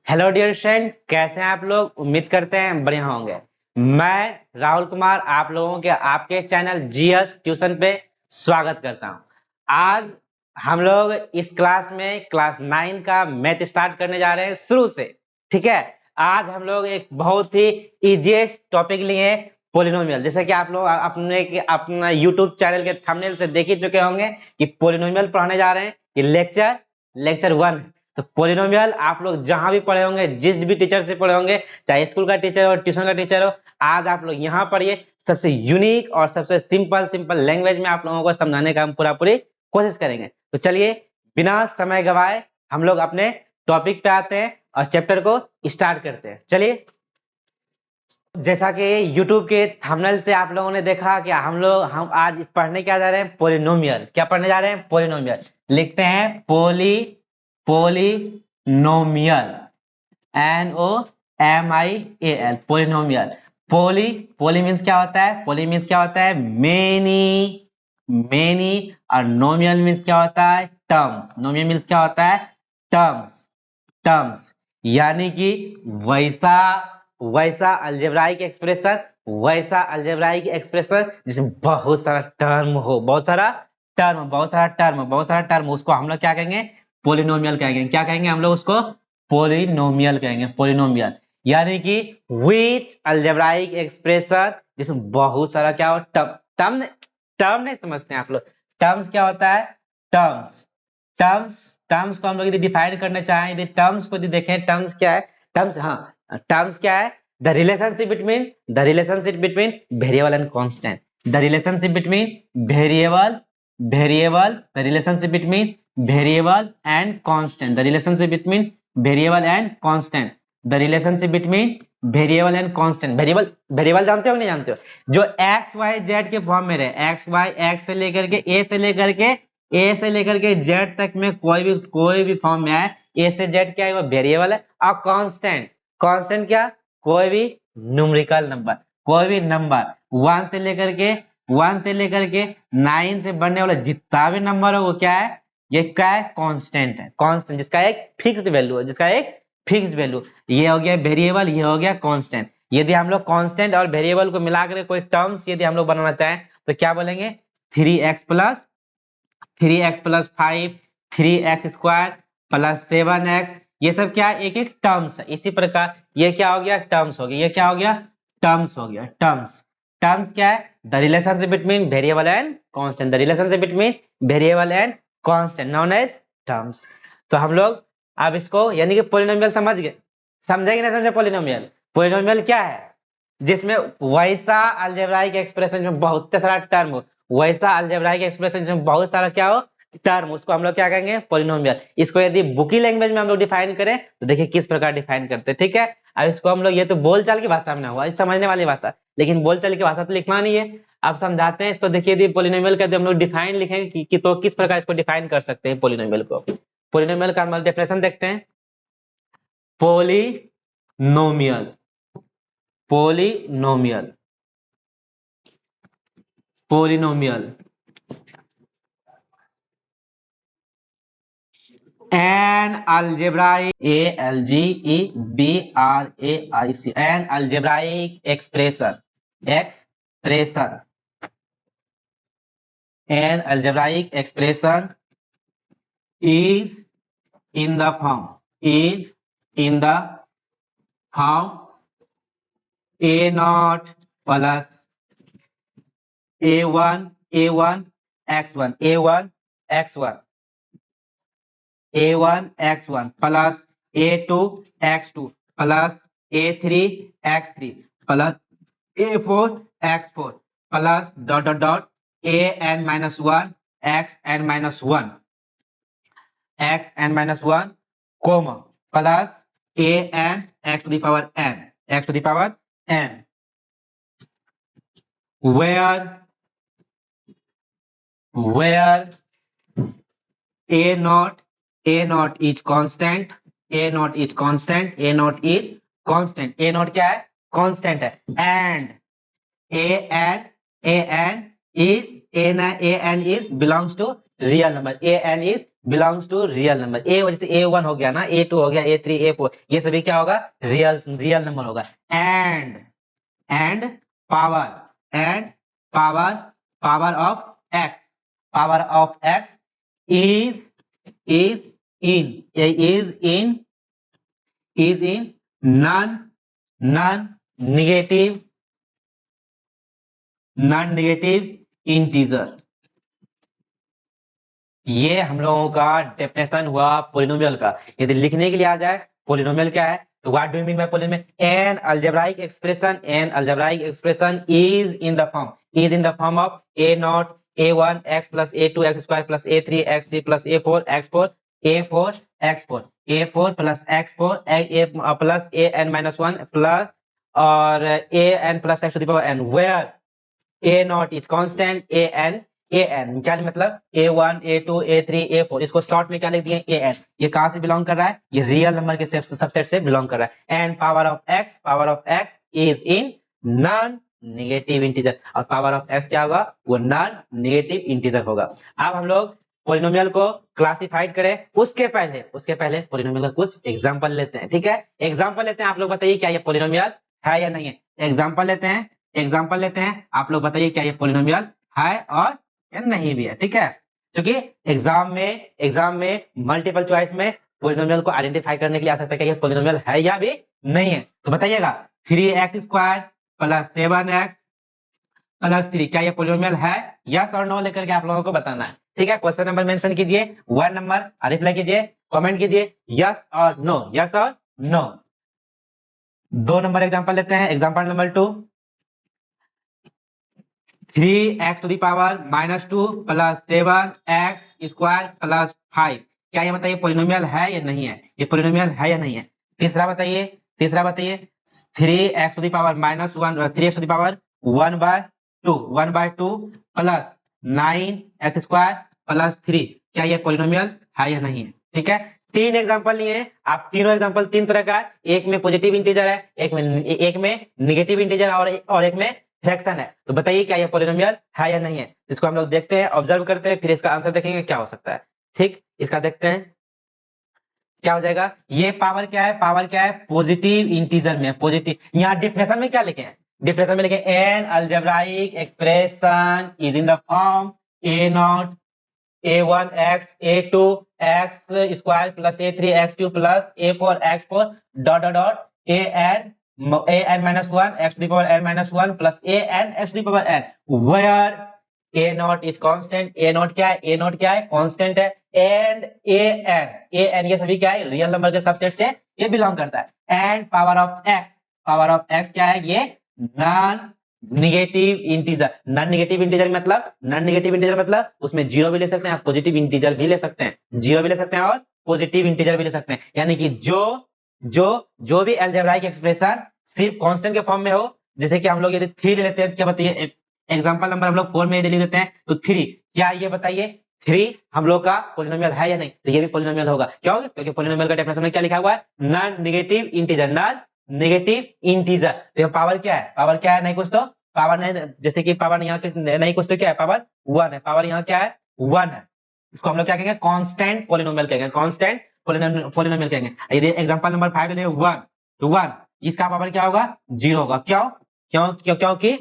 Hello dear friend, कैसे हैं आप लोग। उम्मीद करते हैं बढ़िया होंगे। मैं राहुल कुमार आप लोगों के आपके चैनल जीएस ट्यूशन पे स्वागत करता हूं। आज हम लोग इस क्लास में क्लास 9 का मैथ स्टार्ट करने जा रहे हैं शुरू से। ठीक है, आज हम लोग एक बहुत ही इजीएस्ट टॉपिक लिए हैं, पोलिनोमियल। जैसे कि आप लोग अपना यूट्यूब चैनल के थंबनेल से देख ही चुके होंगे कि पोलिनोमियल पढ़ाने जा रहे हैं। ये लेक्चर 1। तो पोलिनोमियल आप लोग जहां भी पढ़े होंगे, जिस भी टीचर से पढ़े होंगे, चाहे स्कूल का टीचर हो, ट्यूशन का टीचर हो, आज आप लोग यहाँ पढ़िए। सबसे यूनिक और सबसे सिंपल लैंग्वेज में आप लोगों को समझाने का हम पूरी कोशिश करेंगे। तो चलिए बिना समय गवाए हम लोग अपने टॉपिक पे आते हैं और चैप्टर को स्टार्ट करते हैं। चलिए, जैसा कि YouTube के थंबनेल से आप लोगों ने देखा कि हम आज पढ़ने क्या जा रहे हैं, पोलिनोमियल। क्या पढ़ने जा रहे हैं? पोलिनोमियल। लिखते हैं पोलिनोमियल, NOMIAL, पोलिनोमियल। पोली मीन्स क्या होता है? पोली मीन्स क्या होता है? मेनी। और नोमियल मीन्स क्या होता है? टर्म्स। नोमियल मीन्स क्या होता है? टर्म्स। यानी कि वैसा वैसा अलजेब्राइक एक्सप्रेशन जिसमें बहुत सारा टर्म हो, बहुत सारा टर्म, उसको हम लोग क्या कहेंगे? पोलिनोमियल कहेंगे। क्या कहेंगे हम लोग उसको? पोलिनोमियल कहेंगे। पोलिनोमियल यानी कि विच अलजेब्राइक एक्सप्रेशन जिसमें बहुत सारा क्या हो? टर्म टर्म नहीं समझते हैं आप लोग? टर्म्स क्या होता है? टर्म्स टर्म्स को हम लोग यदि डिफाइन करना चाहें, यदि टर्म्स को यदि देखें, टर्म्स क्या है? टर्म्स क्या है? The relationship between variable and constant. The relationship between variable the relationship between variable and constant. The relationship between variable and constant. The relationship between variable and constant. Variable जानते हो कि नहीं जानते हो? जो एक्स वाई जेड के form में रहे, एक्स से लेकर के ए से लेकर के जेड तक में कोई भी फॉर्म में आए, ए से जेड क्या है? वो वेरिएबल है। और कांस्टेंट क्या? कोई भी न्यूमेरिकल नंबर, कोई भी नंबर 1 से लेकर के 9 से बढ़ने वाला जितना भी नंबर है वो क्या है? ये क्या है? कांस्टेंट है। कांस्टेंट जिसका एक फिक्स्ड वैल्यू। ये हो गया वेरिएबल, ये हो गया कांस्टेंट। यदि हम लोग कांस्टेंट और वेरिएबल को मिलाकर कोई टर्म्स यदि हम लोग बनाना चाहें तो क्या बोलेंगे? 3x+5, 3x² +7x, ये सब क्या? एक एक टर्म्स है। इसी प्रकार ये क्या हो गया? टर्म्स हो गया। ये क्या हो गया? टर्म्स हो गया। टर्म्स क्या है? The relationship between variable and constant. The relationship between variable and constant known as terms. तो हम लोग अब इसको यानी कि पोलिनोमियल समझ गए। समझे कि नहीं समझे? पोलिनोमियल क्या है? जिसमें वैसा अलजेब्राइक एक्सप्रेशन में बहुत सारा टर्म हो, वैसा अलजेब्राइक एक्सप्रेशन जिसमें बहुत सारा क्या हो? टर्म, उसको हम लोग क्या कहेंगे? पोलिनोमियल। इसको यदि बुकी लैंग्वेज में हम लोग डिफाइन करें तो देखिए किस प्रकार डिफाइन करते हैं। ठीक है, अब इसको हम लोग, ये तो बोलचाल की भाषा में ना हुआ, समझने वाली भाषा, लेकिन बोलचाल की भाषा तो लिखना नहीं है। अब समझाते हैं इसको। देखिए यदि पोलिनोमियल का हम लोग डिफाइन लिखेंगे कि तो किस प्रकार इसको डिफाइन कर सकते हैं पोलिनोमियल को। पोलिनोमियल का हम डेफिनेशन देखते हैं। Polynomial polynomial polynomial an algebraic algebraic an algebraic expression an algebraic expression is in the form a naught plus a1 x1 plus a2 x2 plus a3 x3 plus a4 x4 plus an minus 1 x n minus 1 comma plus an x to the power n where a naught is constant, a naught क्या है? Constant है। and an is belongs to real number, A N is belongs to real number. A जैसे A1 हो गया ना, A2 हो गया, A3, A4, ये सभी क्या होगा, रियल रियल नंबर होगा। And and power power of x, power of x is is is in non non negative integer. ये हम लोगों का डेफिनेशन हुआ पोलिनोमियल का। यदि लिखने के लिए आ जाए पोलिनोमियल क्या है, तो what do you mean by polynomial? An algebraic expression is in the form of a naught A1 x plus A2 x square plus A3 x3 plus A4 A4 plus x4 plus an minus 1 plus और an plus x to the power n, where a naught is constant, a n क्या मतलब A1 A2 A3 A4, इसको short में क्या लिख दिए, A N. ये कहां से बिलोंग कर रहा है, ये रियल नंबर के सबसेट से बिलोंग कर रहा है। And power of x is in non negative integer, और पावर ऑफ x क्या होगा, वो नॉन नेगेटिव इंटीजर होगा। अब हम लोग पोलिनोमियल को क्लासिफाइड करें, उसके पहले पोलिनोमियल का कुछ एग्जांपल लेते हैं। ठीक है, एग्जांपल लेते हैं, आप लोग बताइए क्या ये पोलिनोमियल है या नहीं है। एग्जांपल लेते हैं, आप लोग बताइए क्या ये पोलिनोमियल है और या नहीं भी है। ठीक है, क्योंकि एग्जाम में मल्टीपल चॉइस में पोलिनोमियल को आइडेंटिफाई करने के लिए आ सकता है कि ये पोलिनोमियल है या भी नहीं है। तो बताइएगा 3x square plus 7x plus 3 क्या ये पोलिनोमियल है, यस और नो लेकर के आप लोगों को बताना है। ठीक है, क्वेश्चन नंबर मेंशन कीजिए, 1 नंबर रिप्लाई कीजिए, कमेंट कीजिए यस और नो। 2 नंबर एग्जांपल लेते हैं, example number 2, 3x to the power minus 2 plus 7x square plus 5 क्या ये बताइए पोलिनोमियल है या नहीं है, ये पोलिनोमियल है या नहीं है। तीसरा बताइए 3x to the power minus 1 3x to the power 1/2 plus 9x square plus 3 क्या ये पोलिनोमियल है या नहीं है। ठीक है, 3 एग्जांपल लिए हैं आप, तीनों एग्जांपल 3 तरह का है, एक में पॉजिटिव इंटीजर है, एक में नेगेटिव इंटीजर और एक में फ्रैक्शन है। तो बताइए क्या ये पोलिनोमियल है या नहीं है। इसको हम लोग देखते हैं, ऑब्जर्व करते हैं, फिर इसका आंसर देखेंगे क्या हो सकता है। ठीक, इसका देखते हैं क्या हो जाएगा। ये पावर क्या है, पॉजिटिव इंटीजर में पॉजिटिव। यहाँ डिफरेंशियल में क्या लिखे हैं, डिफरेंशियल में लिखे an algebraic expression is in the form a naught A1 x A2 x square plus A3 x3 plus A4 x4 dot dot dot an minus 1 x to the power n minus 1 plus an x to the power n, where a naught is constant, a naught क्या है constant है, and an ये सभी क्या है, real number के subset से ये बिलोंग करता है। एंड पावर ऑफ x क्या है, ये नॉन नेगेटिव इंटीजर मतलब उसमें जीरो भी ले सकते हैं, आप पॉजिटिव इंटीजर भी ले सकते हैं, जीरो भी ले सकते हैं और पॉजिटिव इंटीजर भी ले सकते हैं। यानी कि जो भी अलजेब्राइक एक्सप्रेशन सिर्फ कांस्टेंट के फॉर्म में हो, जैसे कि हम लोग यदि 3 ले लेते हैं, क्या बताइए एग्जांपल नंबर हम लोग 4 में यदि ले लेते हैं तो 3 क्या, ये बताइए 3 हम लोग का पोलिनोमियल है या नहीं, तो ये भी पोलिनोमियल होगा। क्यों, क्योंकि पोलिनोमियल का डेफिनेशन में क्या लिखा हुआ है, नॉन नेगेटिव इंटीजर। तो पावर क्या है, नहीं कुछ तो पावर नहीं, जैसे कि पावर यहाँ नहीं कुछ तो क्या है, पावर 1 है, पावर यहाँ क्या है 1 है। इसको हम लोग क्या कहेंगे, कांस्टेंट पोलिनोमियल कहेंगे। यदि एग्जांपल नंबर 5 ले 1 तो 1 इसका पावर क्या होगा, 0 होगा। क्योंकि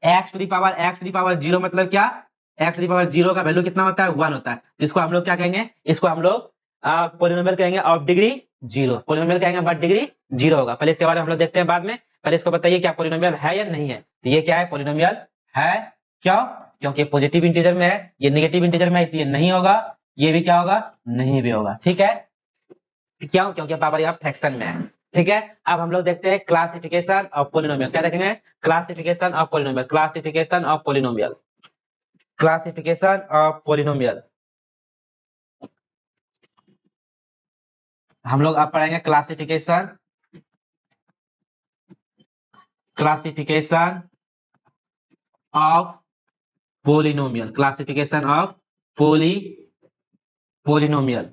x टू द पावर 0 मतलब क्या, x टू द पावर 0 का वैल्यू कितना होता है, 1 होता है। तो इसको हम लोग क्या कहेंगे, इसको हम लोग पोलिनोमियल कहेंगे ऑफ डिग्री 0, पोलिनोमियल कहेंगे बट डिग्री 0 होगा। पहले इसके बारे में हम लोग देखते हैं बाद में, पहले इसको बताइए क्या पोलिनोमियल है या नहीं है। तो ये क्या है, पोलिनोमियल है। क्यों, क्योंकि पॉजिटिव इंटीजर में है, ये नेगेटिव इंटीजर में है, इसलिए नहीं होगा, ये भी क्या होगा, नहीं भी होगा। ठीक है, क्यों, क्योंकि पावर यहाँ फ्रैक्शन में है। ठीक है, अब हम लोग देखते हैं क्लासिफिकेशन ऑफ पोलिनोमियल, क्या देखेंगे, क्लासिफिकेशन ऑफ पोलिनोमियल। हम लोग अब पढ़ेंगे classification of polynomial, classification of polynomial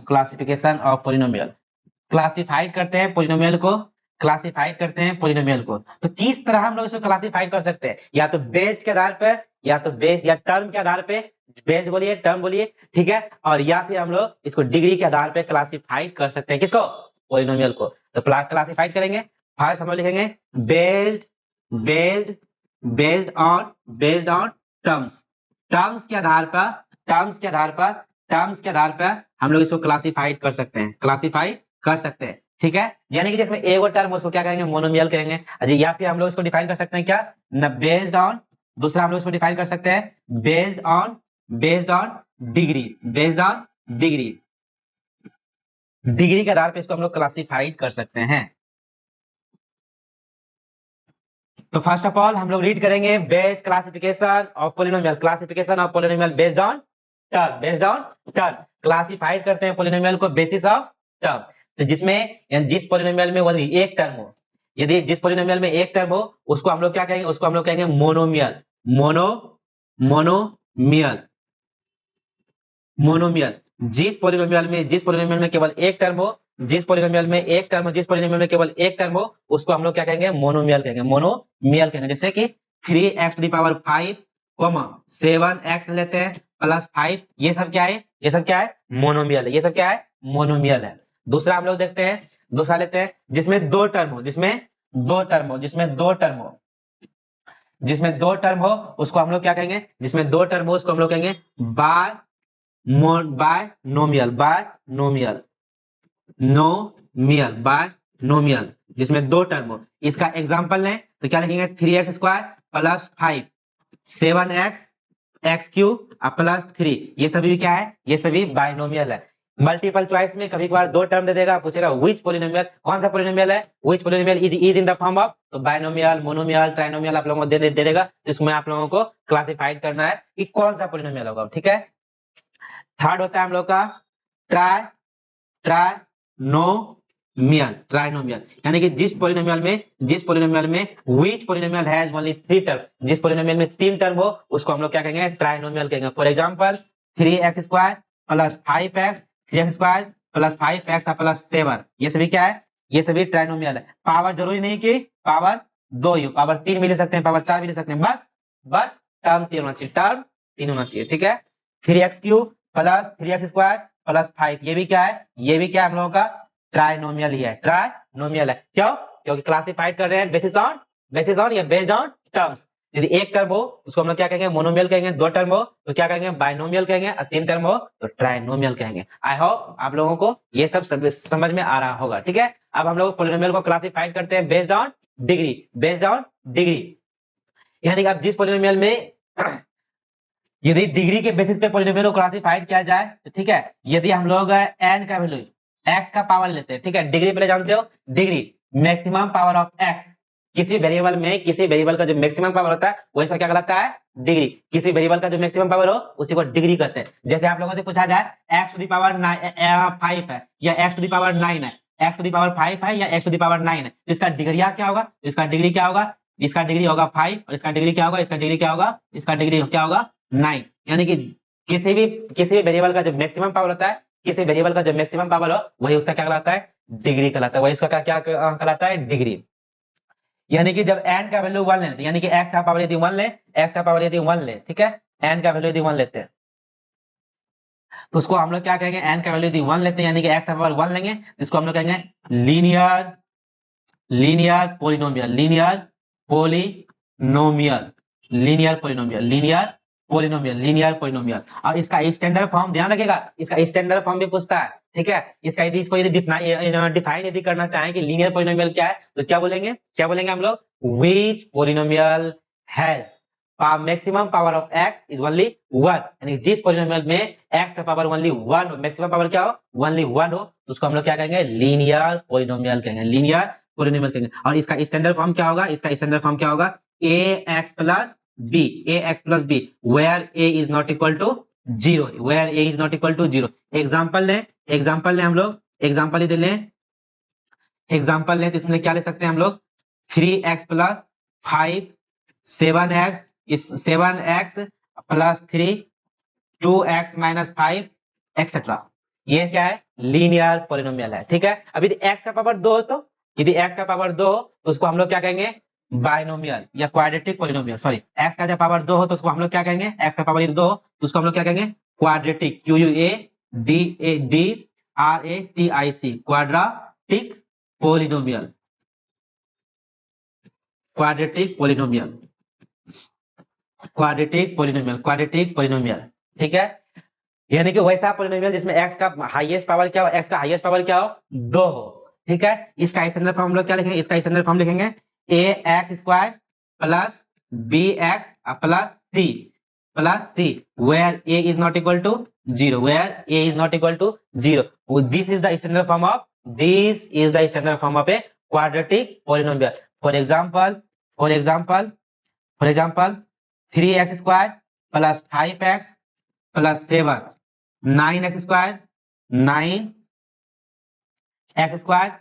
classification of polynomial. Classified करते हैं पोलिनोमियल को क्लासिफाइड करते हैं पोलिनोमियल को। तो किस तरह हम लोग इसको क्लासिफाइड कर सकते हैं, या तो बेस्ड के आधार पर, या तो बेस या टर्म के आधार पे, बेस्ड बोलिए टर्म बोलिए, ठीक है, और या फिर हम लोग इसको डिग्री के आधार पे क्लासिफाइड कर सकते हैं, किसको, पोलिनोमियल को। तो क्लासिफाइड करेंगे, फर्स्ट हम लोग लिखेंगे based, based based on terms, terms के आधार पर, टर्म्स के आधार पर, टर्म्स के आधार पर हम लोग इसको क्लासिफाइड कर सकते हैं, क्लासिफाई कर सकते हैं, ठीक है। यानी कि जिसमें एगो टर्म उसको क्या कहेंगे, मोनोमियल कहेंगे। या फिर हम लोग इसको डिफाइन कर सकते हैं क्या, न बेस्ड ऑन, दूसरा हम लोग इसको डिफाइन कर सकते हैं based on degree, based on degree, degree के आधार पर इसको हम लोग क्लासिफाइड कर सकते हैं। तो फर्स्ट ऑफ ऑल हम लोग रीड करेंगे based classification of polynomial, classification of polynomial based on term, based on term, classified करते हैं पोलिनोमियल को बेसिस ऑफ टर्म। तो जिसमें जिस पोलिनोमियल में वही एक टर्म हो, यदि जिस पोलिनोमियल में एक टर्म हो उसको हम लोग क्या कहेंगे, उसको हम लोग कहेंगे मोनोमियल, मोनोमियल, मोनोमियल। जिस पोलिनोमियल में केवल एक टर्म हो, जिस पोलिनोमियल में एक टर्म हो, जिस पोलिनोमियल में केवल एक टर्म हो, उसको हम लोग क्या कहेंगे, मोनोमियल कहेंगे, मोनोमियल कहेंगे। जैसे कि 3x⁵, 7x लेते हैं प्लस 5, ये सब क्या है, ये सब क्या है, मोनोमियल है, ये सब क्या है, मोनोमियल है। दूसरा हम लोग देखते हैं, दूसरा लेते हैं जिसमें दो टर्म हो, जिसमें दो टर्म हो, जिसमें दो टर्म हो, जिसमें दो टर्म हो उसको हम लोग क्या कहेंगे, जिसमें दो टर्म हो उसको हम लोग कहेंगे बायनोमियल, बायनोमियल, बायनोमियल, जिसमें दो टर्म हो। इसका एग्जांपल लें तो क्या लिखेंगे, 3x² plus 5, 7x x³ plus 3, ये सभी भी क्या है, ये सभी बायनोमियल है। मल्टीपल चॉइस में कभी कभार दो टर्म दे देगा, पूछेगा व्हिच पोलिनोमियल, कौन सा पोलिनोमियल है, which polynomial is in the form of, तो बायनोमियल, मोनोमियल, ट्राइनोमियल आप लोगों को दे देगा। तो इसमें आप लोगों को क्लासिफाइड करना है कि कौन सा पोलिनोमियल होगा, ठीक है। थर्ड होता है हम लोग का ट्राइनोमियल, ट्राइनोमियल, यानी कि जिस पोलिनोमियल में which polynomial has only 3 term, जिस पोलिनोमियल में 3 टर्म हो उसको हम लोग क्या कहेंगे, ट्राइनोमियल कहेंगे। For example 3x² plus 5x, 3x² plus 5x plus 7, ये सभी क्या है, ये सभी ट्राइनोमियल है। पावर जरूरी नहीं कि पावर 2 ही हो, पावर 3 भी ले सकते हैं, पावर 4 भी ले सकते हैं, बस टर्म 3 होना चाहिए, टर्म 3 होना चाहिए, ठीक है। 3x³ प्लस 3x² प्लस 5, ये भी क्या है, ये भी क्या है हम लोगों का ट्राइनोमियल ही है, ट्राइनोमियल है। क्यों, क्योंकि क्लासिफाइड कर रहे हैं बेसिस ऑन या बेस्ड ऑन टर्म्स। यदि एक टर्म हो उसको हम लोग क्या कहेंगे, मोनोमियल कहेंगे, दो टर्म हो तो क्या कहेंगे, बायनोमियल कहेंगे, और 3 टर्म हो तो ट्राइनोमियल कहेंगे। आई होप आप लोगों को ये सब समझ में आ रहा होगा, ठीक है। अब हम लोग पोलिनोमियल को क्लासिफाइड करते हैं based on degree, based on degree, यानी कि आप जिस पोलिनोमियल में यदि डिग्री के बेसिस पे पोलिनोमियल को क्लासिफाइड किया जाए तो ठीक है, यदि हम लोग n का वैल्यू x का पावर लेते हैं, ठीक है, डिग्री पहले जानते हो, degree maximum power of x, किसी वेरिएबल में किसी वेरिएबल का जो मैक्सिमम पावर होता है वो इसका क्या कहलाता है, डिग्री। किसी वेरिएबल का जो मैक्सिमम पावर हो उसी को डिग्री कहते हैं। जैसे आप लोगों से पूछा जाए x⁵ 5 है या x⁵ 9 है, x⁵ 5 है या x⁵ 9 है, इसका डिग्री क्या होगा, इसका डिग्री क्या होगा, इसका डिग्री होगा 5 और इसका डिग्री क्या होगा, इसका डिग्री क्या होगा, इसका डिग्री क्या होगा 9। यानी कि किसी भी वेरिएबल का जो मैक्सिमम पावर होता है, किसी वेरिएबल का जो मैक्सिमम पावर हो वही उसका क्या कहलाता है, डिग्री कहलाता है, वही उसका क्या कहलाता है, डिग्री। यानी कि जब n का वैल्यू 1 लेते हैं, यानी कि x का पावर यदि 1 ले, x का पावर यदि 1 ले, ठीक है, n का वैल्यू यदि 1 लेते हैं तो उसको हम लोग क्या कहेंगे, n का वैल्यू यदि 1 लेते हैं यानी कि x का पावर 1 लेंगे, इसको हम लोग कहेंगे linear polynomial, linear polynomial, linear polynomial, linear polynomial. और इसका स्टैंडर्ड फॉर्म ध्यान रखिएगा, इसका स्टैंडर्ड फॉर्म भी पूछता है, ठीक है। इसको यदि डिफाइन यदि करना चाहें कि लीनियर पोलिनोमियल क्या है तो क्या बोलेंगे, हम लोग, which polynomial has maximum power of x is only 1, यानी जिस पोलिनोमियल में x का पावर ओनली 1 हो, मैक्सिमम पावर क्या हो, ओनली 1 हो, तो उसको हम लोग क्या कहेंगे, लीनियर पोलिनोमियल कहेंगे, लीनियर पोलिनोमियल कहेंगे। और इसका स्टैंडर्ड फॉर्म क्या होगा, इसका स्टैंडर्ड फॉर्म क्या होगा, ax plus b, where a is not equal to 0, where a is not equal to 0। Example लें हम लोग, एग्जांपल ही लें, एग्जांपल लें तो इसमें क्या ले सकते हैं हम लोग, 3x plus 5, 7x plus 3, 2x minus 5 etcetera, ये क्या है, लीनियर पोलिनोमियल है, ठीक है। अभी x का पावर 2 हो तो यदि x का पावर 2 हो तो उसको हम लोग क्या कहेंगे, बाइनोमियल या क्वाड्रेटिक पॉलिनोमियल। सॉरी, x का जब पावर 2 हो तो उसको हम लोग क्या कहेंगे, x का पावर यदि 2 हो तो उसको हम लोग क्या कहेंगे, quadratic, QUADRATIC, quadratic polynomial, quadratic polynomial, quadratic polynomial, quadratic polynomial. ठीक है, यानी कि वैसा पॉलिनोमियल जिसमें x का हाईएस्ट पावर क्या हो, x का हाईएस्ट पावर क्या हो, 2 हो। ठीक है, इसका स्टैंडर्ड फॉर्म हम लोग क्या लिखेंगे, इसका स्टैंडर्ड फॉर्म लिखेंगे ax² plus bx plus c where a is not equal to 0, where a is not equal to 0. This is the standard form of, this is the standard form of a quadratic polynomial. For example, for example, for example, 3x² plus 5x plus 7, 9x², 9x²,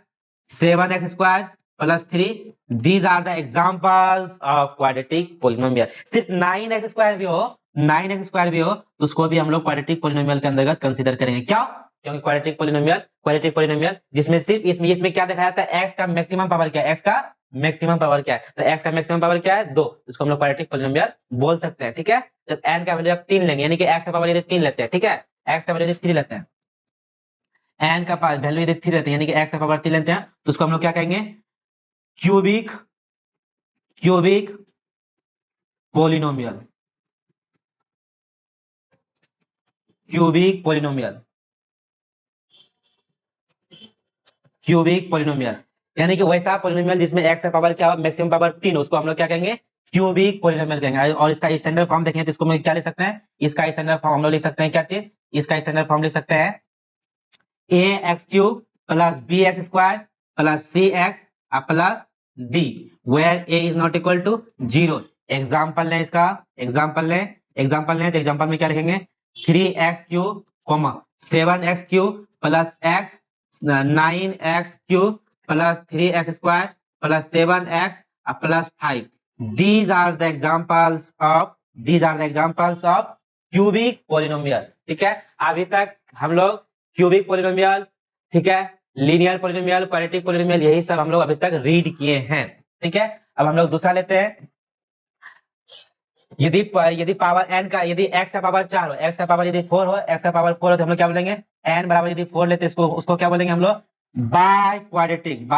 7x² plus 3. These are the examples of quadratic polynomial. सिर्फ 9x² भी हो, 9x² भी हो तो उसको भी हम लोग क्वाड्रेटिक पोलिनोमियल के अंतर्गत कंसीडर करेंगे। क्यों? क्योंकि क्वाड्रेटिक पोलिनोमियल जिसमें सिर्फ इसमें क्या दिखाया जाता है, x का मैक्सिमम पावर क्या है, x का मैक्सिमम पावर क्या है, तो x का मैक्सिमम पावर क्या है, 2, इसको हम लोग क्वाड्रेटिक पोलिनोमियल बोल सकते हैं। ठीक है, जब n का वैल्यू आप 3 लेंगे, यानी कि x का पावर यदि 3 लेते हैं, ठीक है, x का वैल्यू यदि 3 लेते हैं, n का वैल्यू यदि 3 लेते हैं, यानी कि x का पावर 3 लेते हैं तो उसको हम लोग क्या कहेंगे, cubic polynomial, cubic polynomial, cubic polynomial, यानी कि वैसा पोलिनोमियल जिसमें x का पावर क्या हो, मैक्सिमम पावर 3, उसको हम लोग क्या कहेंगे, क्यूबिक पोलिनोमियल कहेंगे। और इसका स्टैंडर्ड फॉर्म देखें तो इसको हम क्या लिख सकते हैं, इसका स्टैंडर्ड फॉर्म हम लोग लिख सकते हैं, क्या चीज, इसका स्टैंडर्ड फॉर्म लिख सकते हैं ax³ plus bx² plus cx plus d where a is not equal to 0। Example लें इसका, एग्जाम्पल लें तो एग्जाम्पल में क्या लिखेंगे, 3x³ 7x³ plus x, 9x³ plus 3x² plus 7x plus 5। These are the examples of cubic polynomial. ठीक है, अभी तक हम लोग क्यूबिक पोलिनोमियल, ठीक है, लीनियर पोलिनोमियल, क्वाड्रेटिक पोलिनोमियल, यही सब हम लोग अभी तक रीड किए हैं। ठीक है, अब हम लोग दूसरा लेते हैं। यदि पावर n का, यदि x का पावर 4 हो, x का पावर यदि 4 हो, x का पावर 4 हो तो हम लोग क्या बोलेंगे, n बराबर यदि 4 लेते हैं उसको क्या बोलेंगे हम लोग, bye quadratic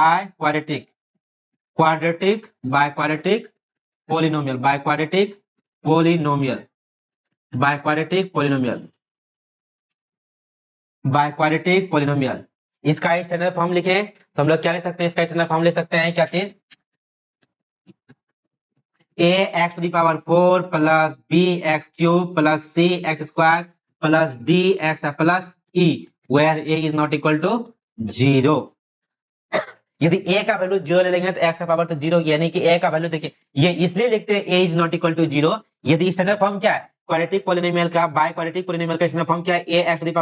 polynomial, bye quadratic polynomial. इसका स्टैंडर्ड फॉर्म लिखें तो हम लोग क्या लिख सकते हैं, इसका स्टैंडर्ड फॉर्म लिख सकते हैं, क्या चीज, ax⁴ plus bx³ plus cx² plus dx plus e where a is not equal to 0। यदि a का वैल्यू 0 ले लेंगे तो x का पावर तो 0, यानी कि a का वैल्यू देखिए, ये इसलिए लिखते हैं a is not equal to 0। यदि स्टैंडर्ड फॉर्म क्या है, क्वाड्रेटिक पोलिनोमियल का, बाय क्वाड्रेटिक पोलिनोमियल का स्टैंडर्ड फॉर्म क्या है, ax⁴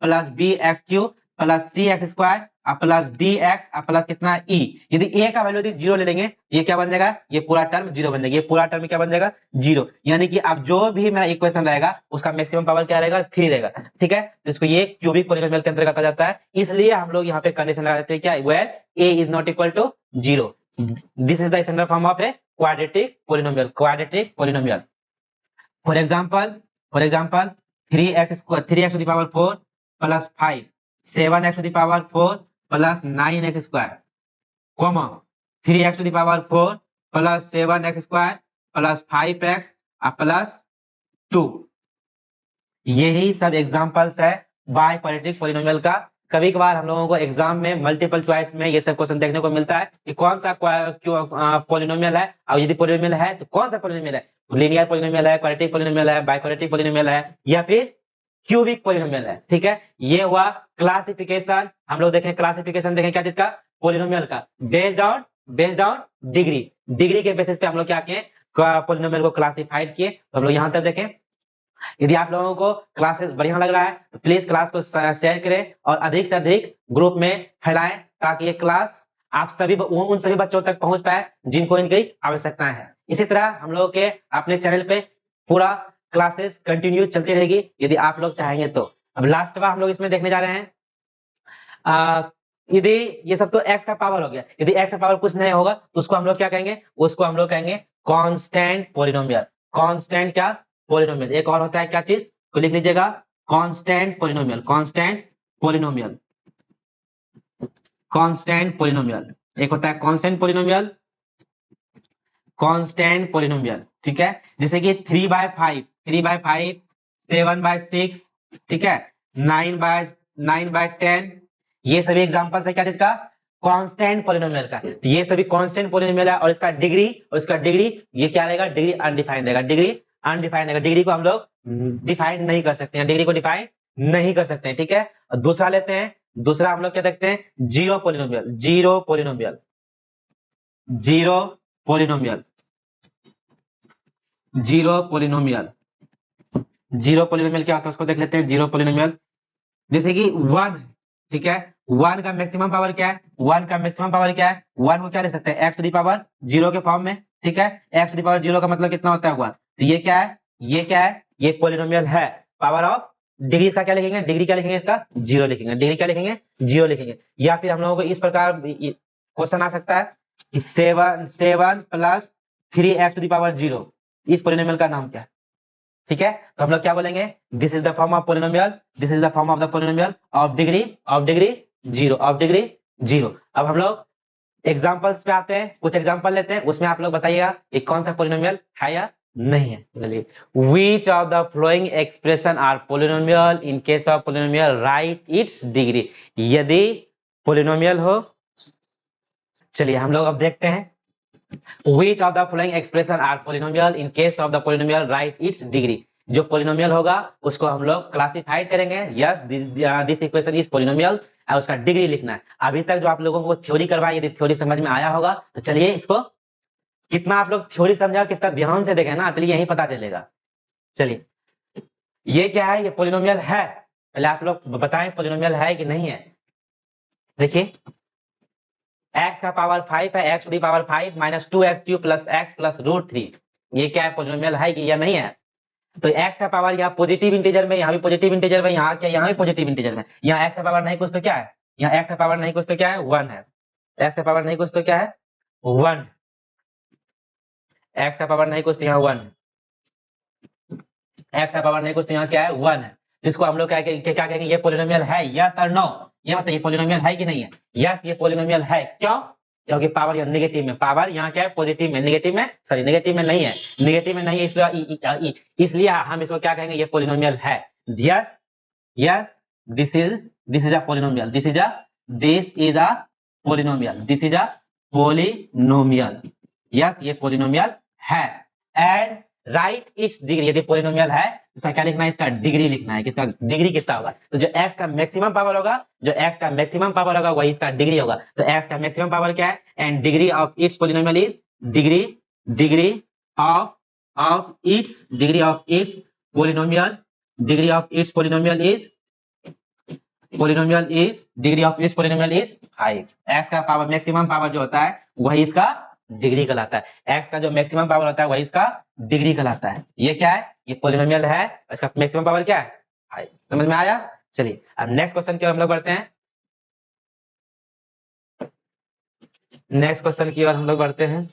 plus bx³ plus cx² plus dx plus कितना e। यदि a का वैल्यू यदि 0 ले लेंगे, ये क्या बन जाएगा, ये पूरा टर्म 0 बन जाएगा, ये पूरा टर्म क्या बन जाएगा, 0। यानी कि अब जो भी मेरा इक्वेशन रहेगा उसका मैक्सिमम पावर क्या रहेगा, 3 रहेगा। ठीक है, तो इसको ये क्यूबिक पोलिनोमियल के अंतर्गत आ जाता है। इसलिए हम लोग यहाँ पे कंडीशन लगा देते हैं, क्या, where a is not equal to 0। This is the standard form of a quadratic polynomial. For example 3x⁴ plus 5, 7x⁴ plus 9x², 3x⁴ plus 7x² plus 5x plus 2। यही सब एग्जांपल्स है बाय क्वाड्रेटिक पोलिनोमियल का। कभी कभार हम लोगों को exam में मल्टीपल चॉइस में ये सब क्वेश्चन देखने को मिलता है कि कौन सा पोलिनोमियल है, और यदि पोलिनोमियल है तो कौन सा पोलिनोमियल है, लीनियर पोलिनोमियल है, क्वाड्रेटिक पोलिनोमियल है, बाय क्वाड्रेटिक पोलिनोमियल है, या फिर क्यूबिक पोलिनोमियल है। ठीक है, ये हुआ क्लासिफिकेशन। हम लोग देखें क्लासिफिकेशन, देखें क्या जिसका, पोलिनोमियल का, बेस्ड ऑन डिग्री के बेसिस पे हम लोग क्या किए, पोलिनोमियल को क्लासिफाइड किए। तो हम लोग यहां तक देखें। यदि आप लोगों को क्लासेस बढ़िया लग रहा है तो प्लीज क्लास को शेयर करें और अधिक से अधिक ग्रुप में फैलाएं, ताकि ये क्लास आप सभी उन सभी बच्चों तक पहुंच पाए जिनको इनकी आवश्यकता है। इसी तरह हम लोगों के अपने चैनल पे पूरा क्लासेस कंटिन्यू चलती रहेगी, यदि आप लोग चाहेंगे तो। अब लास्ट बार हम लोग इसमें देखने जा रहे हैं यदि ये सब तो x का पावर हो गया, यदि x का पावर कुछ नहीं होगा तो उसको हम लोग क्या कहेंगे, उसको हम लोग कहेंगे कांस्टेंट पॉलिनोमियल। कांस्टेंट क्या, पॉलिनोमियल। एक और होता है क्या चीज, को लिख लीजिएगा, constant polynomial. Constant polynomial, constant polynomial. एक होता है कांस्टेंट पॉलिनोमियल, कांस्टेंट पॉलिनोमियल, ठीक है। जैसे कि 3/5, 3/5, 7/6, ठीक है, 9/10, ये सभी एग्जांपल्स है क्या चीज का, कांस्टेंट पॉलिनोमियल का। तो ये सभी कांस्टेंट पॉलिनोमियल है और इसका डिग्री, ये क्या रहेगा, डिग्री अनडिफाइंड रहेगा, डिग्री अनडिफाइंड रहेगा। डिग्री को हम लोग डिफाइन नहीं कर सकते हैं, डिग्री को डिफाइन नहीं कर सकते हैं, ठीक है। और दूसरा लेते हैं, दूसरा हम लोग क्या देखते हैं, zero polynomial. Zero polynomial, zero polynomial, zero polynomial. Zero polynomial क्या होता है उसको देख लेते हैं। जीरो पॉलिनोमियल जैसे कि 1, ठीक है, 1 का मैक्सिमम पावर क्या है, 1 का मैक्सिमम पावर क्या है, 1 को क्या ले सकते हैं, x टू दी पावर 0 के फॉर्म में, ठीक है। x टू दी पावर 0 का मतलब कितना होता है 1। तो ये क्या है, ये क्या है, ये पॉलिनोमियल है। पावर ऑफ डिग्री इसका क्या लिखेंगे, डिग्री क्या लिखेंगे इसका, 0 लिखेंगे। डिग्री क्या लिखेंगे, 0 लिखेंगे। या फिर हम लोगों को इस प्रकार क्वेश्चन आ सकता है कि 7 plus 3x to the power 0, इस पॉलिनोमियल का नाम क्या है, ठीक है। तो हम लोग क्या बोलेंगे, this is the form of polynomial, this is the form of the polynomial of degree, of degree 0, of degree 0। अब हम लोग एग्जांपल्स पे आते हैं, कुछ एग्जांपल लेते हैं, उसमें आप लोग बताइएगा ये कौन सा पॉलिनोमियल है या नहीं है। चलिए, which of the following expression are polynomial, in case of polynomial write its degree. यदि पॉलिनोमियल हो, चलिए हम लोग अब देखते हैं, Which of the following expression are polynomial? In case of the polynomial, write its degree. जो पोलिनोमियल होगा उसको हम लोग क्लासिफाइड करेंगे, yes this equation is polynomial, और उसका डिग्री लिखना है। अभी तक जो आप लोगों को थ्योरी करवाई, यदि थ्योरी समझ में आया होगा तो चलिए इसको, कितना आप लोग थ्योरी समझा, कितना ध्यान से देखे ना, चलिए यही पता चलेगा। चलिए, ये क्या है, ये पोलिनोमियल है, पहले आप लोग बताएं पोलिनोमियल है कि नहीं है। देखिए, x का पावर 5 है, x to the power 5 minus 2x³ plus x plus √3, ये क्या है, पॉलिनोमियल है कि या नहीं है। तो x का पावर यहाँ पॉजिटिव इंटीजर में, यहाँ भी पॉजिटिव इंटीजर में, यहाँ क्या, यहाँ भी पॉजिटिव इंटीजर में। यहाँ x का पावर नहीं कुछ तो क्या है, यहाँ x का पावर नहीं कुछ तो क्या है, 1 है। x का पावर नहीं कुछ तो क्या है, 1। x का पावर नहीं कुछ तो यहाँ 1 है, x का पावर नहीं कुछ तो यहाँ क्या है, 1 है। जिसको हम लोग क्या कहेंगे, ये पॉलिनोमियल है, यस और नो। ये बताइए पॉलिनोमियल है कि नहीं है। यस, ये पॉलिनोमियल है। क्यों, क्योंकि पावर यहाँ नेगेटिव में, पावर यहाँ क्या है, पॉजिटिव में, नेगेटिव में, सॉरी नेगेटिव में नहीं है, नेगेटिव में नहीं है, इसलिए हम इसको क्या कहेंगे, ये पॉलिनोमियल है। Yes, yes, this is a polynomial, this is a polynomial, this is a polynomial. Yes, ये पॉलिनोमियल है। एंड राइट इस डिग्री, यदि पॉलिनोमियल है इसका क्या लिखना है, इसका डिग्री लिखना है, किसका डिग्री कितना होगा। तो जो x का मैक्सिमम पावर होगा, जो x का मैक्सिमम पावर होगा वही इसका डिग्री होगा। तो x का मैक्सिमम पावर क्या है, and degree of its polynomial is degree, degree of its, degree of its polynomial, degree of its polynomial is, polynomial is, degree of its polynomial is 5। x का power, maximum power जो होता है वही इसका degree कहलाता है। x का जो मैक्सिमम पावर होता है वही इसका डिग्री कहलाता है। ये क्या है, ये पॉलिनोमियल है, इसका मैक्सिमम पावर क्या है, 5। समझ में आया। चलिए अब नेक्स्ट क्वेश्चन की ओर हम लोग बढ़ते हैं, नेक्स्ट क्वेश्चन की ओर हम लोग बढ़ते हैं।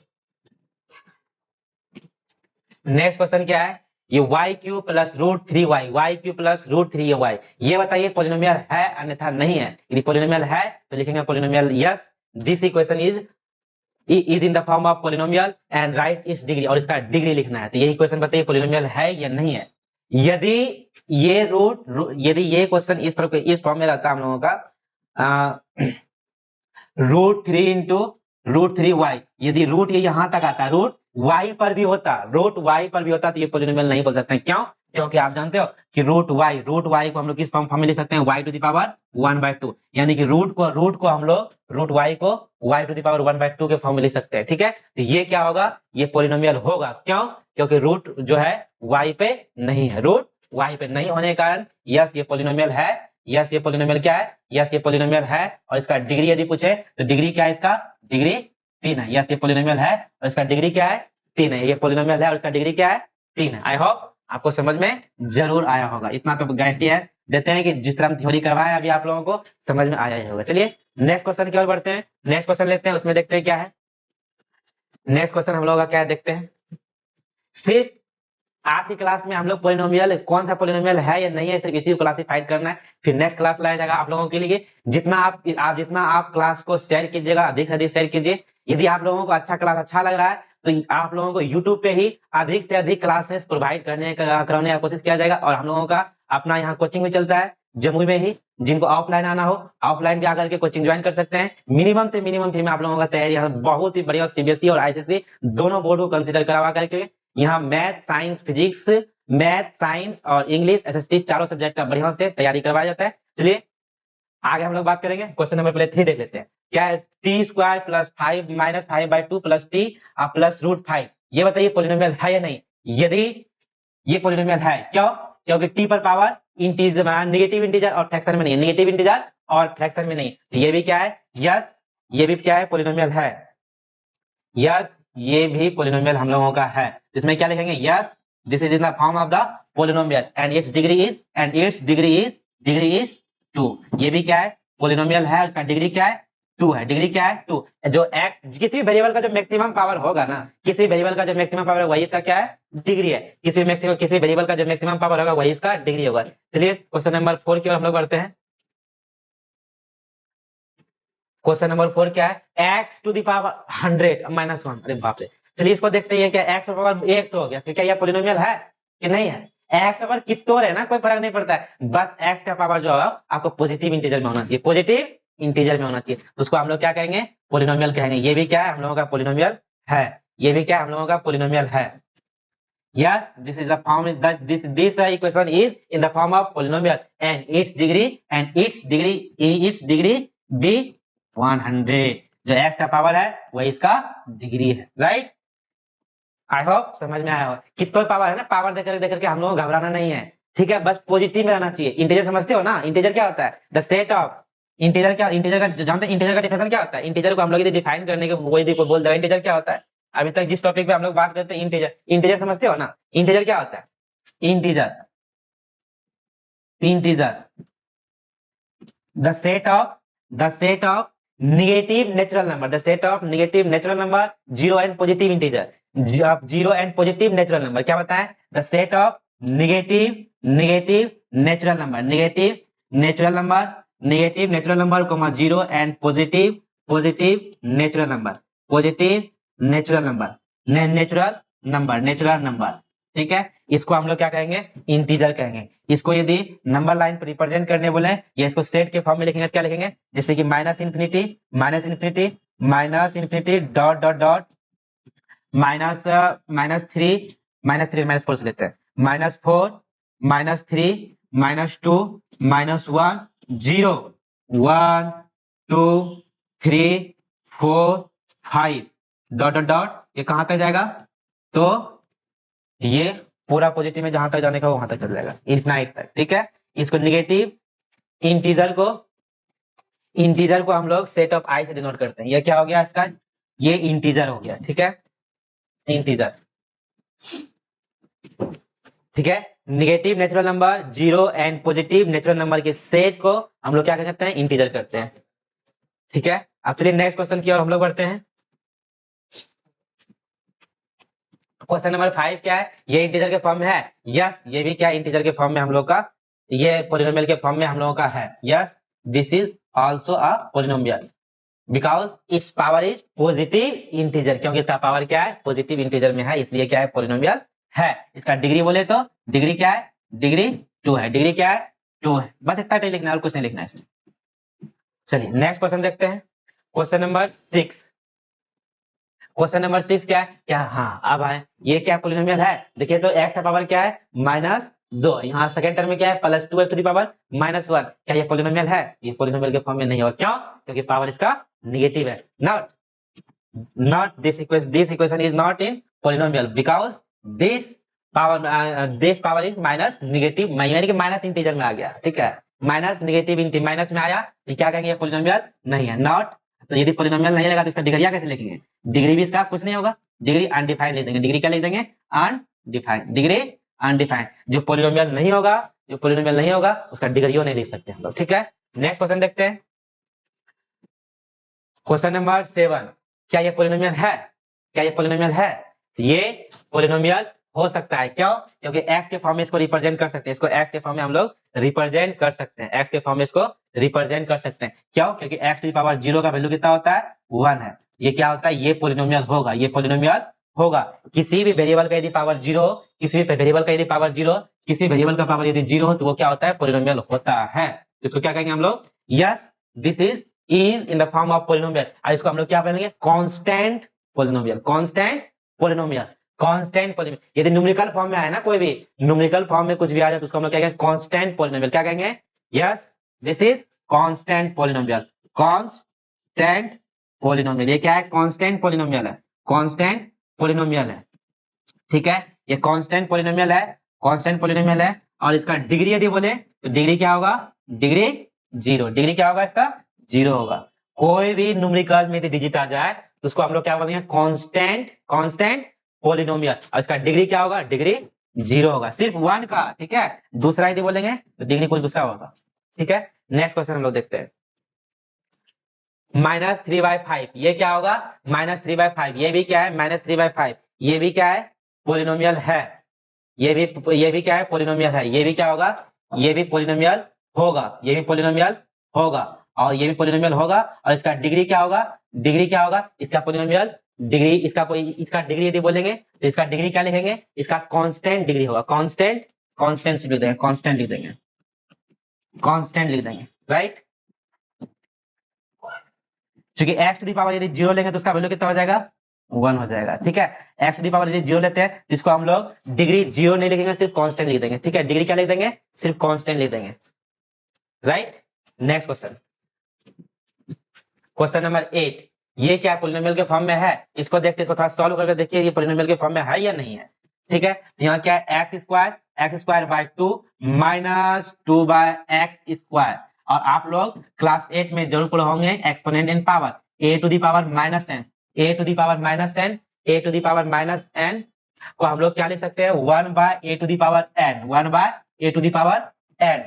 नेक्स्ट क्वेश्चन क्या है, ये y³ plus √3y, y³ plus √3y, ये बताइए पॉलिनोमियल है अन्यथा नहीं है। यदि पॉलिनोमियल है तो लिखेंगे polynomial yes, this equation is in the form of polynomial and right its degree, और इसका डिग्री लिखना है। तो यही क्वेश्चन बताइए पॉलिनोमियल है या नहीं है। यदि ये यदि ये क्वेश्चन इस फॉर्म में रहता हम लोगों का, √3 इंटू √3y, यदि रूट ये यहां तक आता, रूट y पर भी होता, रूट y पर भी होता तो ये पॉलिनोमियल नहीं बोल सकते हैं। क्यों, क्योंकि आप जानते हो कि रूट y को हम लोग किस फॉर्म में लिख सकते हैं, y टू द पावर 1/2, यानी कि रूट को हम लोग रूट y को y टू द पावर 1/2 के फॉर्म में लिख सकते हैं, ठीक है। तो ये क्या होगा, ये पॉलिनोमियल होगा। क्यों, क्योंकि रूट जो है y पे नहीं है, रूट y पे नहीं होने के कारण यस ये पॉलिनोमियल है। यस, ये पॉलिनोमियल क्या है, यस ये पॉलिनोमियल है, और इसका डिग्री यदि पूछे तो डिग्री क्या है, इसका डिग्री 3 है। यस, ये पॉलिनोमियल है और इसका डिग्री क्या है, 3 है। ये पॉलिनोमियल है और इसका डिग्री क्या है, 3 है। आई होप आपको समझ में जरूर आया होगा, इतना तो गारंटी है। देते हैं कि जिस तरह हम थ्योरी करवाए अभी आप लोगों को समझ में आया ही होगा। चलिए नेक्स्ट क्वेश्चन की ओर बढ़ते हैं, नेक्स्ट क्वेश्चन लेते हैं, उसमें देखते हैं क्या है। नेक्स्ट क्वेश्चन हम लोग का क्या है देखते हैं। सिर्फ आज की क्लास में हम लोग पोलिनोमियल कौन सा पोलिनोमियल है या नहीं है सिर्फ इसी को क्लासिफाइड करना है, फिर नेक्स्ट क्लास लाया जाएगा आप लोगों के लिए। जितना आप क्लास को शेयर कीजिएगा, अधिक से अधिक शेयर कीजिए। यदि आप लोगों को क्लास अच्छा लग रहा है तो आप लोगों को यूट्यूब पे ही अधिक से अधिक क्लासेस प्रोवाइड कराने का कोशिश किया जाएगा। और हम लोगों का अपना यहाँ कोचिंग भी चलता है जमुई में ही, जिनको ऑफलाइन आना हो ऑफलाइन भी आकर के कोचिंग ज्वाइन कर सकते हैं। मिनिमम से मिनिमम फी में आप लोगों का तैयारी बहुत ही बढ़िया सीबीएसई और आईसीएसई दोनों बोर्ड को कंसिडर करवा करके यहाँ math science physics, math science और इंग्लिश एसएसटी चारों सब्जेक्ट का बढ़िया से तैयारी करवाया जाता है। चलिए आगे हम लोग बात करेंगे। क्वेश्चन नंबर पहले 3 देख लेते हैं। क्या है, T square plus 5 minus 5/2 plus T plus √5। ये बताइए पोलिनोमियल है या नहीं। यदि ये पोलिनोमियल है, क्यों? क्योंकि टी पर पावर इंटीजर नेगेटिव इंटीजर और फ्रैक्शन में नहीं, नेगेटिव इंटीजर और फ्रैक्शन में नहीं। तो ये भी क्या है, यस ये भी क्या है, पोलिनोमियल है। यस ये भी पोलिनोमियल हम लोगों का है। इसमें क्या लिखेंगे, yes this is in the form of the polynomial and it's degree is 2। ये भी क्या है, पोलिनोमियल है, उसका डिग्री क्या है, 2 है। डिग्री क्या है, 2। जो एक्स किसी भी वेरिएबल का जो मैक्सिमम पावर होगा ना, किसी वेरिएबल का जो मैक्सिमम पावर है वही इसका क्या है, डिग्री है। किसी वेरिएबल का जो मैक्सिमम पावर होगा वही इसका डिग्री होगा। चलिए क्वेश्चन नंबर 4 की ओर हम लोग बढ़ते हैं। क्वेश्चन नंबर 4 क्या है, x to the power 100 minus 1। अरे बाप रे, चलिए इसको देखते हैं। क्या x पावर x हो गया, फिर क्या यह पोलिनोमियल है कि नहीं है? x पावर कितना है ना, कोई फर्क नहीं पड़ता है, बस x का पावर जो है आपको पॉजिटिव इंटीजर में होना चाहिए, पॉजिटिव इंटीजर में होना चाहिए। तो उसको हम लोग क्या कहेंगे, पोलिनोमियल कहेंगे। ये भी क्या है, हम लोगों का पोलिनोमियल है। ये भी क्या है, हम लोगों का पोलिनोमियल है। Yes, this is the form. This equation is in the form of polynomial, and its degree be 100। जो x का पावर है वही इसका डिग्री है, राइट। आई होप समझ में आया हो। कितना पावर है ना, पावर देकर के हम लोगों को घबराना नहीं है, ठीक है, बस पॉजिटिव में रहना चाहिए। इंटीजर समझते हो ना, इंटीजर क्या होता है, द सेट ऑफ इंटीजर का जानते हैं, इंटीजर का डिफिनेशन क्या होता है। इंटीजर को हम लोग यदि डिफाइन करने के वही बोल देगा इंटीजर क्या होता है। अभी तक जिस टॉपिक पे हम लोग बात करते हैं इंटीजर, इंटीजर समझते हो ना, इंटीजर क्या होता है, integer the set of negative natural number, the set of negative natural number, zero and positive integer, zero and positive natural number. क्या बताएं, the set of negative natural number, negative natural number comma zero and positive natural number, natural number, ठीक है। इसको हम लोग क्या कहेंगे, integer कहेंगे। इसको यदि नंबर लाइन पर रिप्रेजेंट करने बोले या इसको सेट के फॉर्म में लिखेंगे, क्या लिखेंगे, जैसे कि minus infinity dot dot dot -3 से लेते हैं, -4 -3 -2 -1 0 1 2 3 4 5 डॉट डॉट डॉट। ये कहां तक जाएगा, तो ये पूरा पॉजिटिव में जहां तक जाने का वहां तक चल जाएगा, इनफिनाइट तक, ठीक है। इसको नेगेटिव इंटीजर को हम लोग सेट ऑफ आई से डिनोट करते हैं। ये क्या हो गया इसका, ये इंटीजर हो गया, ठीक है, इंटीजर, ठीक है। Negative natural number, zero and positive natural number के सेट को हम लोग क्या करते हैं, इंटीजर करते हैं, ठीक है। अब चलिए नेक्स्ट क्वेश्चन की ओर हम लोग बढ़ते हैं। क्वेश्चन नंबर 5 क्या है, ये इंटीजर के फॉर्म में है, यस ये भी क्या इंटीजर के फॉर्म में हम लोग का, ये पॉलिनोमियल के फॉर्म में हम लोगों का है, yes this is also a polynomial because it's power is positive integer, क्योंकि इसका पावर क्या है, पॉजिटिव इंटीजर में है, इसलिए क्या है, पॉलिनोमियल है। इसका डिग्री बोले तो डिग्री क्या है, डिग्री 2 है, डिग्री क्या है, 2 है। बस इतना ही लिखना है और कुछ नहीं लिखना है इसमें। चलिए नेक्स्ट क्वेश्चन देखते हैं। क्वेश्चन नंबर 6, क्वेश्चन नंबर 6 क्या है, क्या, हाँ अब आए, ये क्या पॉलिनोमियल है, देखिए तो x का पावर क्या है, -2, यहाँ सेकंड टर्म में क्या है, +2 टू द पावर -1। क्या ये पॉलिनोमियल है, ये पॉलिनोमियल के फॉर्म में नहीं होगा, क्यों, क्योंकि पावर इसका नेगेटिव है। Not this equation is not in polynomial because this power is minus negative, यानी कि माइनस इंटीजर में आ गया, ठीक है, माइनस नेगेटिव माइनस में आया, ये क्या कहेंगे, पॉलिनोमियल नहीं है, नॉट। तो यदि पॉलिनोमियल नहीं लगा तो इसका डिग्री कैसे लिखेंगे, डिग्री भी इसका कुछ नहीं होगा, डिग्री अनडिफाइंड लिख देंगे। डिग्री क्या लिख देंगे, अनडिफाइंड, डिग्री अनडिफाइंड। जो पॉलिनोमियल नहीं होगा जो पोलिनोमियल नहीं होगा उसका डिग्री नहीं लिख सकते हम लोग, ठीक है। नेक्स्ट क्वेश्चन देखते हैं, क्वेश्चन नंबर 7। क्या ये पोलिनोमियल है? क्या ये पोलिनोमियल है? ये पोलिनोमियल हो सकता है, क्यों? क्योंकि x के फॉर्म में इसको रिप्रेजेंट कर सकते हैं, इसको x के फॉर्म में हम लोग रिप्रेजेंट कर सकते हैं, x के फॉर्म में इसको रिप्रेजेंट कर सकते हैं, क्यों? क्योंकि x टू द पावर 0 का वैल्यू कितना होता है? 1 है। ये क्या होता है? ये पोलिनोमियल होगा, ये पोलिनोमियल होगा। किसी भी वेरिएबल का यदि पावर 0 हो, किसी भी वेरिएबल का यदि पावर 0 हो, किसी वेरिएबल का पावर यदि 0 हो तो वो क्या होता है? पोलिनोमियल होता है। इसको क्या कहेंगे हम लोग? Yes, this is in the form of polynomial. और इसको हम लोग क्या बोलेंगे? Constant polynomial, constant polynomial, constant polynomial. यदि न्यूमेरिकल फॉर्म में आए ना, कोई भी न्यूमेरिकल फॉर्म में कुछ भी आ जाए तो उसको हम लोग क्या कहेंगे? Constant polynomial. क्या कहेंगे? Yes, this is constant polynomial, constant polynomial. ये क्या है? कांस्टेंट पोलिनोमियल है, कांस्टेंट पोलिनोमियल है, ठीक है। ये कांस्टेंट पोलिनोमियल है, कांस्टेंट पोलिनोमियल है। और इसका डिग्री यदि बोले तो डिग्री क्या होगा? डिग्री 0। डिग्री क्या होगा इसका? 0 होगा। कोई भी न्यूमेरिकल में यदि डिजिट आ जाए तो उसको हम लोग क्या बोलेंगे? Constant, constant polynomial. और इसका डिग्री क्या होगा? डिग्री 0 होगा, सिर्फ 1 का, ठीक है। दूसरा यदि बोलेंगे तो डिग्री कुछ दूसरा होगा, ठीक है। नेक्स्ट क्वेश्चन हम लोग देखते हैं, -3/5। ये क्या होगा? -3/5। ये भी क्या है? -3/5। ये भी क्या है? पोलिनोमियल है। ये भी क्या है? पोलिनोमियल है। ये भी क्या होगा? ये भी पोलिनोमियल होगा, ये भी पोलिनोमियल होगा, और ये भी पोलिनोमियल होगा। और इसका डिग्री क्या होगा? डिग्री क्या होगा इसका? पोलिनोमियल डिग्री, इसका डिग्री यदि बोलेंगे तो इसका डिग्री क्या लिखेंगे? इसका कांस्टेंट डिग्री होगा, कांस्टेंट, कांस्टेंट लिख देंगे, कांस्टेंट लिख देंगे, कांस्टेंट लिख देंगे, राइट। क्योंकि x टू दी पावर यदि 0 लेंगे तो उसका वैल्यू कितना हो जाएगा? 1 हो जाएगा, ठीक है। x टू दी पावर यदि 0 लेते हैं तो इसको हम लोग डिग्री 0 नहीं लिखेंगे, सिर्फ कांस्टेंट लिख देंगे, ठीक है। डिग्री क्या लिख देंगे? सिर्फ कांस्टेंट लिख देंगे, right. Next question, question number 8। ये क्या पोलिनोमियल के फॉर्म में है? इसको देखते, इसको थोड़ा सॉल्व करके देखिए ये पोलिनोमियल के फॉर्म में है या नहीं है, ठीक है। तो यहाँ क्या है? x² minus 2/x²। और आप लोग क्लास 8 में जरूर पढ़े होंगे exponent in power, a to the power -n, a to the power -n, a to the power -n को हम लोग क्या लिख सकते हैं? 1/a to the power n, 1/a to the power n,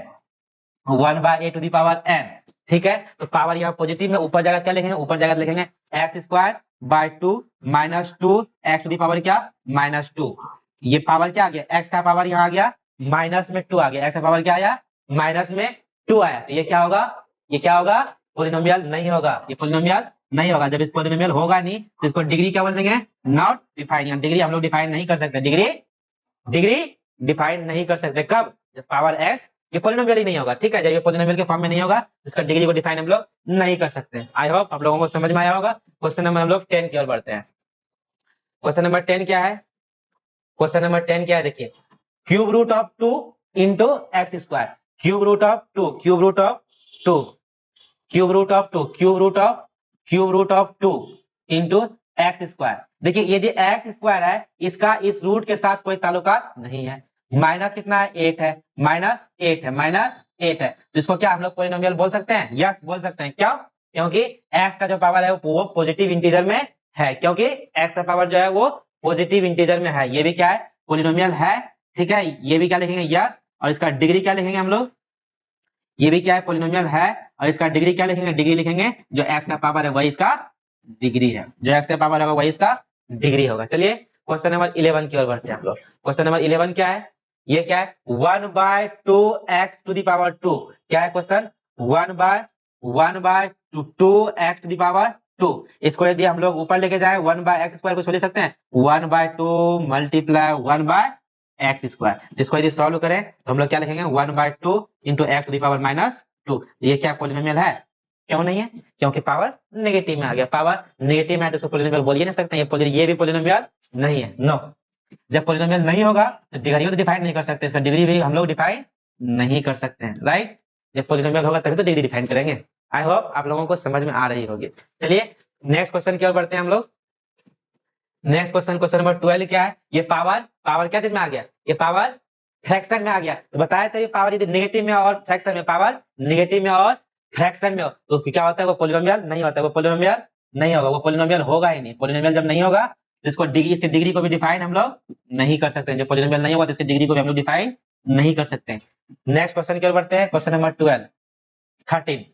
1/a to the power n, ठीक है। तो पावर यहाँ पॉजिटिव में, ऊपर जगह क्या लिखेंगे? ऊपर जगह लिखेंगे x²/2 minus 2 x to the power क्या? -2। ये पावर क्या आ गया? x का पावर यहाँ आ गया माइनस में 2 आ गया, x का पावर क्या आया? माइनस में 2 आया। तो ये क्या होगा? ये क्या होगा? पोलिनोमियल नहीं होगा, ये पोलिनोमियल नहीं होगा। जब पोलिनोमियल होगा नहीं तो इसको डिग्री क्या बोल देंगे? Not define. डिग्री हम लोग डिफाइन नहीं कर सकते, डिग्री डिफाइन नहीं कर सकते। कब? जब पावर x ये पोलिनोमियल ही नहीं होगा, ठीक है। जब ये पोलिनोमियल के फॉर्म में नहीं होगा इसका डिग्री को डिफाइन हम लोग नहीं कर सकते। आई होप आप लोगों को समझ में आया होगा। क्वेश्चन नंबर हम लोग 10 की ओर बढ़ते हैं। क्वेश्चन नंबर 10 क्या है? क्वेश्चन नंबर 10 क्या है? देखिए, cube root of 2 into x², cube root of 2, cube root of 2, cube root of 2, cube root of 2 into x²। देखिए ये जो x² है इसका इस रूट के साथ कोई ताल्लुकात नहीं है। माइनस कितना है? 8 है, -8 है, -8 है। तो इसको क्या हम लोग पोलिनोमियल बोल सकते हैं? यस, बोल सकते हैं। क्यों? क्योंकि x का जो पावर है वो पॉजिटिव इंटीजर में है, क्योंकि x का पावर जो है वो पॉजिटिव इंटीजर में है। ये भी क्या है? पोलिनोमियल है, ठीक है। ये भी क्या लिखेंगे? यस। और इसका डिग्री क्या लिखेंगे हम लोग? ये भी क्या है? पोलिनोमियल है। और इसका डिग्री क्या लिखेंगे? डिग्री लिखेंगे जो x का पावर है वही इसका डिग्री है, जो x का पावर होगा वही इसका डिग्री होगा। चलिए क्वेश्चन नंबर 11 की ओर बढ़ते हैं हम लोग। क्वेश्चन नंबर 11 क्या है? ये क्या है? 1/2x to the power 2। क्या है question? 1/2x to the power 2। इसको यदि हम लोग ऊपर लेके जाए 1/x² को ले सकते हैं 1/2 मल्टीप्लाई 1/x²। इसको यदि सॉल्व करें तो हम लोग क्या लिखेंगे? 1/2 into x to the power -2। ये क्या पोलिनोमियल है? क्यों नहीं है? क्योंकि पावर नेगेटिव में आ गया। पावर नेगेटिव में है तो इसको पोलिनोमियल बोल ही नहीं सकते। ये भी पोलिनोमियल नहीं है, नो। जब पोलिनोमियल नहीं होगा तो डिग्री तो डिफाइन नहीं कर सकते, इसका डिग्री भी हम लोग डिफाइन नहीं कर सकते हैं, राइट। जब पोलिनोमियल होगा तभी तो डिग्री डिफाइन करेंगे। आई होप आप लोगों को समझ में आ रही होगी। चलिए नेक्स्ट क्वेश्चन की ओर बढ़ते हैं हम लोग। नेक्स्ट क्वेश्चन, क्वेश्चन नंबर 12 क्या है? ये पावर क्या चीज में आ गया? ये पावर फ्रैक्शन में आ गया। तो बताया था ये पावर यदि नेगेटिव में और फ्रैक्शन में, पावर नेगेटिव में और फ्रैक्शन में हो तो क्या होता है? वो पोलिनोमियल नहीं होता, वो पोलिनोमियल नहीं होगा, वो पोलिनोमियल होगा ही नहीं। पोलिनोमियल जब नहीं होगा तो इसको डिग्री, इसके डिग्री को भी डिफाइन हम लोग नहीं कर सकते। जब पोलिनोमियल नहीं होगा तो इसकी डिग्री को भी हम लोग डिफाइन नहीं कर सकते। नेक्स्ट क्वेश्चन की ओर बढ़ते हैं। Question number 13।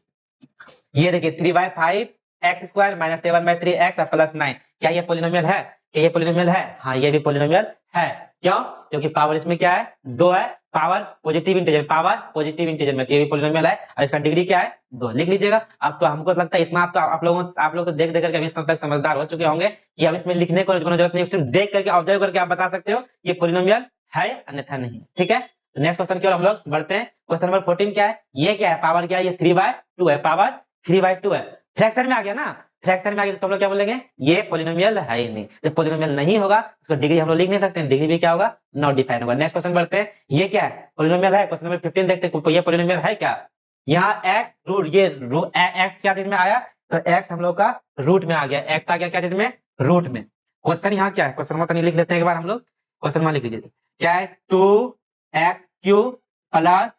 ये देखिए 3/5 x square minus 7/3 x plus 9। क्या ये पोलिनोमियल है? क्या ये पोलिनोमियल है? हाँ, ये भी पोलिनोमियल है। क्यों? क्योंकि पावर इसमें क्या है? 2 है। पावर पॉजिटिव इंटीजर में, तो ये भी पोलिनोमियल है और इसका डिग्री क्या है? 2। लिख लीजिएगा। अब तो हमको लगता है इतना आप लोग तो देख देख करके अभी तक समझदार हो चुके होंगे कि अब इसमें लिखने को जरूरत नहीं, सिर्फ देख करके ऑब्जर्व करके आप बता सकते हो ये पोलिनोमियल है अन्यथा नहीं। ठीक है, नेक्स्ट क्वेश्चन की ओर हम लोग बढ़ते हैं। क्वेश्चन नंबर 14 क्या है? ये क्या है? पावर क्या है? ये 3/2 है। पावर 3/2 है। फ्रैक्शन में आ गया ना, फ्रैक्शन में आ गया तो हम लोग क्या बोलेंगे? ये पोलिनोमियल है ही नहीं। जब पोलिनोमियल नहीं होगा उसको डिग्री हम लोग लिख नहीं सकते हैं, डिग्री भी क्या होगा? नॉट डिफाइंड होगा। नेक्स्ट क्वेश्चन बढ़ते हैं। ये क्या है? पोलिनोमियल है। क्वेश्चन नंबर 15 देखते हैं, ये पोलिनोमियल है क्या? यहाँ x रूट, ये x क्या चीज में आया? तो x हम लोग का रूट में आ गया। x आ गया क्या चीज में? रूट में। क्वेश्चन यहाँ क्या है? क्वेश्चन में लिख लेते हैं एक बार हम लोग। क्वेश्चन में लिख लीजिए क्या है? 2x³ plus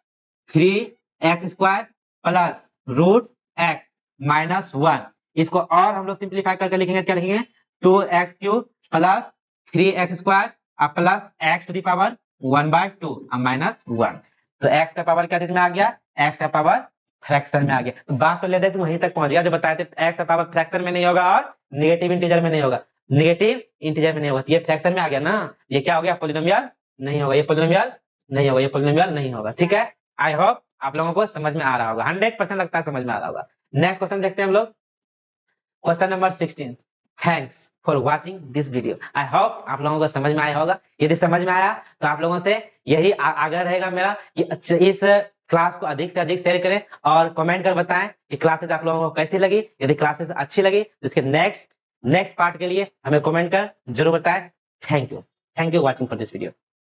3x² plus root x minus 1। इसको और हम लोग सिंप्लीफाई करके लिखेंगे। क्या लिखेंगे? 2x³ plus 3x² plus x to the power 1/2 minus 1। तो x का पावर क्या चीज में आ गया? x का पावर फ्रैक्शन में आ गया। तो बात तो ले दे, तुम वहीं तक पहुंच गया जो बताए थे। x का पावर फ्रैक्शन में नहीं होगा और नेगेटिव इंटीजर में नहीं होगा, नेगेटिव इंटीजर में नहीं होगा। ये फ्रैक्शन में आ गया ना, ये क्या हो गया? पोलिनोमियल नहीं होगा, ये पोलिनोमियल नहीं होगा, ये पोलिनोमियल नहीं होगा। ठीक है, आई होप आप लोगों को समझ में आ रहा होगा। 100% लगता है समझ में आ रहा होगा। नेक्स्ट क्वेश्चन देखते हैं हम लोग। Question number 16। Thanks for watching this video. I hope आप लोगों को समझ में आया होगा। यदि समझ में आया तो आप लोगों से यही आग्रह रहेगा मेरा कि इस क्लास को अधिक से अधिक शेयर करें और कमेंट कर बताएं कि क्लासेस आप लोगों को कैसी लगी। यदि क्लासेस अच्छी लगी तो इसके नेक्स्ट पार्ट के लिए हमें कमेंट कर जरूर बताएं। Thank you watching for this video.